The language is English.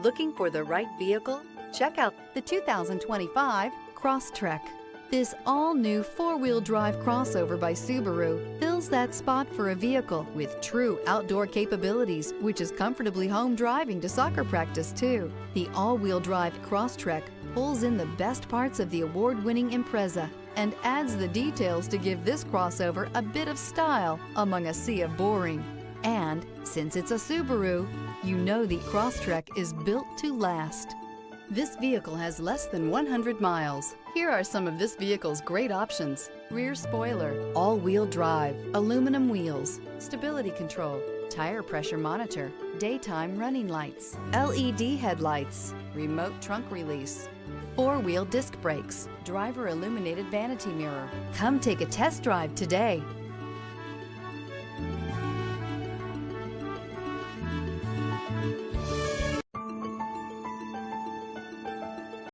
Looking for the right vehicle? Check out the 2025 Crosstrek. This all-new four-wheel drive crossover by Subaru fills that spot for a vehicle with true outdoor capabilities, which is comfortably home driving to soccer practice too. The all-wheel drive Crosstrek pulls in the best parts of the award-winning Impreza and adds the details to give this crossover a bit of style among a sea of boring. And since it's a Subaru, you know the Crosstrek is built to last. This vehicle has less than 100 miles. Here are some of this vehicle's great options: rear spoiler, all-wheel drive, aluminum wheels, stability control, tire pressure monitor, daytime running lights, LED headlights, remote trunk release, four-wheel disc brakes, driver illuminated vanity mirror. Come take a test drive today.